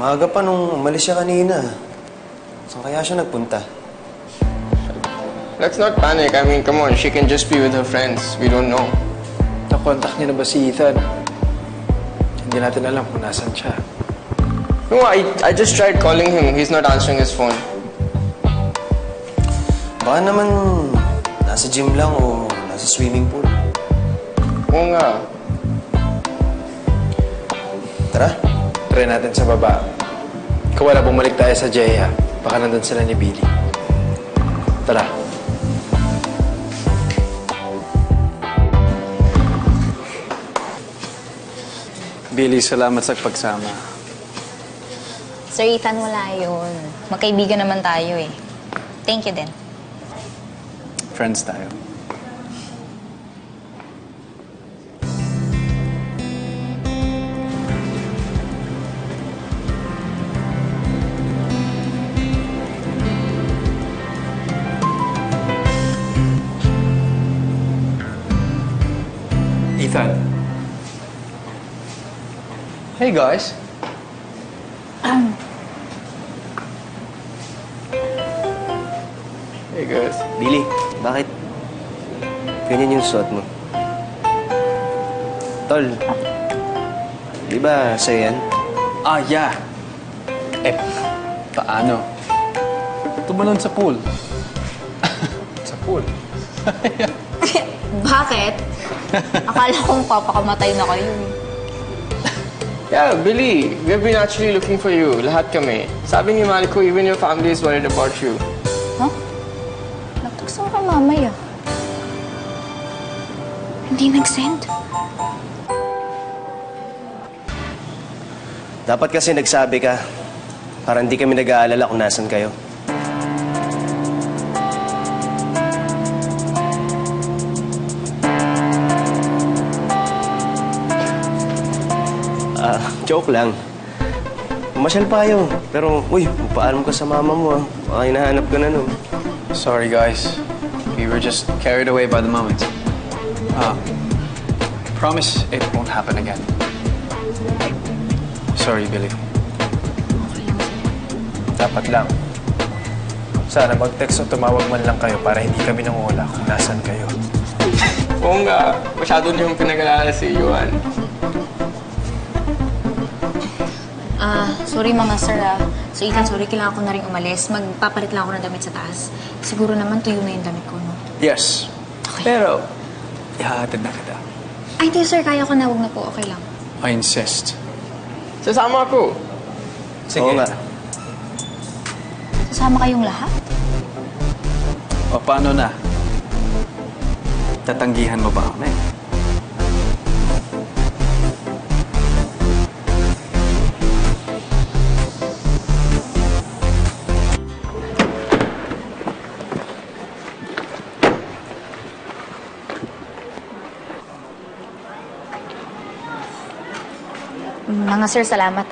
Maaga pa nung umalis siya kanina. Saan kaya siya nagpunta? Let's not panic. I mean, come on. She can just be with her friends. We don't know. Nakontak niya na ba si Ethan? Hindi natin alam kung nasan siya. No, I just tried calling him. He's not answering his phone. Baka naman nasa gym lang o nasa swimming pool. Oo nga. Tara. Try natin sa baba. Kung wala, bumalik tayo sa Jaya. Baka nandun sila ni Billy. Tara. Billy, salamat sa pagsama. Sir Ethan, wala yun. Magkaibigan naman tayo eh. Thank you din. Friends tayo. Ethan. Hey, guys. Hey, guys. Billy, bakit? Ganyan yung suot mo. Tol, di ba sa'yo yan? Ah, yeah. Eh, paano? Tumalon sa pool. Sa pool? Bakit? Akala kong papakamatay na kayo. Yeah, Billy, we've been actually looking for you. Lahat kami. Sabi ni Mariko, even your family is worried about you. Huh? Nagtukso ka mamaya. Hindi nag-send. Dapat kasi nagsabi ka para hindi kami nag-aalala kung nasan kayo. Joke lang. Masyal pa kayo. Pero, uy, paalam ka sa mama mo, ah. Baka hinahanap ka na, no? Sorry, guys. We were just carried away by the moment. Promise it won't happen again. Sorry, Billy. Dapat lang. Sana mag-text o tumawag man lang kayo para hindi kami nangungula kung nasan kayo. Oo nga. Masyado niyong pinag-alala si Yuan. Sorry mga sir So Ethan, sorry, kailangan ko na rin umalis. Magpapalit lang ako ng damit sa taas. Siguro naman tuyo na yung damit ko, no? Yes. Okay. Pero, ihahatid na kita. Ay, hindi sir, kaya ko na. Huwag na po, okay lang. I insist. Sasama ako. Sige. Oo nga. Sasama kayong lahat? O, paano na? Tatanggihan mo ba kami? Mga sir, salamat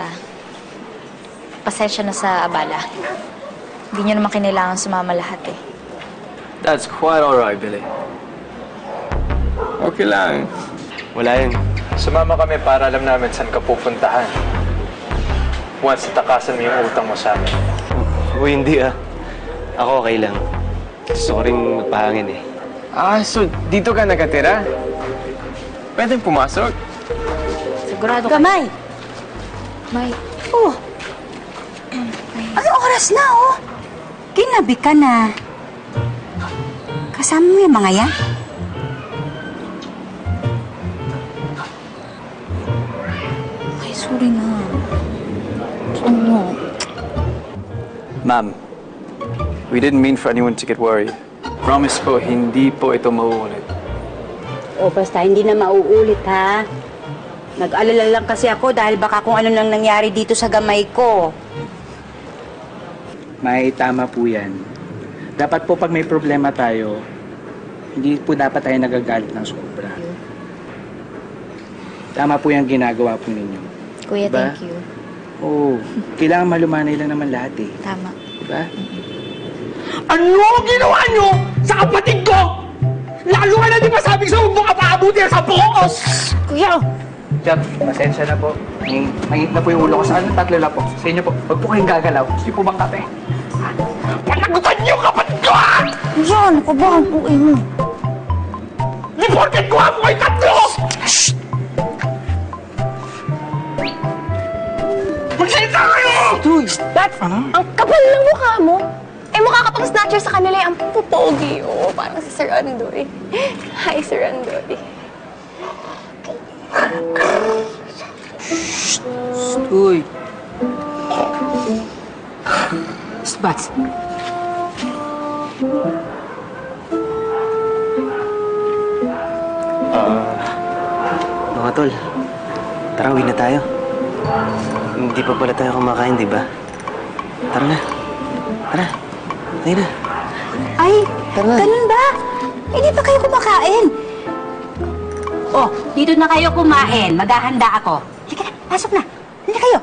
Pasensya na sa abala. Hindi nyo naman kinailangan sumama lahat eh. That's quite alright, Billy. Okay lang. Wala yun. Sumama kami para alam namin saan ka pupuntahan. Once natakasan mo yung utang mo sa amin. Uy, hindi Ako okay lang. Gusto ko rin magpahangin eh. So dito ka nakatira? Pwedeng pumasok? Sigurado ka. Gamay! May... Oh! Ano oras na, oh? Ginabi ka na. Kasama mo yung mga yan? Ay, sorry na. Ano? Ma'am, we didn't mean for anyone to get worried. Promise po, hindi po ito mauulit. O basta hindi na mauulit, ha? Nag-alala lang kasi ako dahil baka kung ano nang nangyari dito sa gamay ko. May tama po yan. Dapat po pag may problema tayo, hindi po dapat tayo nagagalit ng sobra. Tama po yung ginagawa po ninyo. Kuya, Diba? thank you. Oo. Kailangan malumanay lang naman lahat eh. Tama. Diba? Ano ang ginawa nyo sa kapatid ko? Lalo ka na di ba sabi sa huwag mo ka paabuti sa buhos? Kuya! Jack, pasensya na po. Mainit na po yung ulo ko sa tatlo lang po. Sa inyo po, huwag po kayong gagalaw. Gusto niyo po bang kape? Panagutan niyo kapatid ko, ha? Yan, ako ba ang buhay mo? Di porket ko ako kayo tatlo! Magsalita kayo! Dad, ang kapal ng mukha mo. Eh, mukha ka pang snatcher sa kanila. Ang pupogi. Oo, parang si Sir Andoy. Hi, Sir Andoy. Uy. Bats. Mga tol, tara, uwi na tayo. Hindi pa pala tayo kumakain, di ba? Tara na. Tara. Tayo na. Ay, ganun ba? Eh, di pa kayo kumakain. Oh, dito na kayo kumain. Maghahanda ako. Halika na, pasok na. Halika kayo.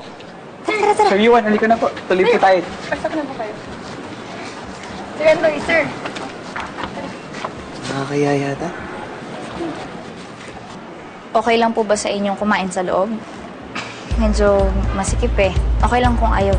Tara, tara, tara. Sir Yuan, halika na po. Tuloy po tayo. Pasok na po kayo. Sir Andoy, sir. Nakakaya yata. Okay lang po ba sa inyong kumain sa loob? Medyo masikip eh. Okay lang kung ayaw.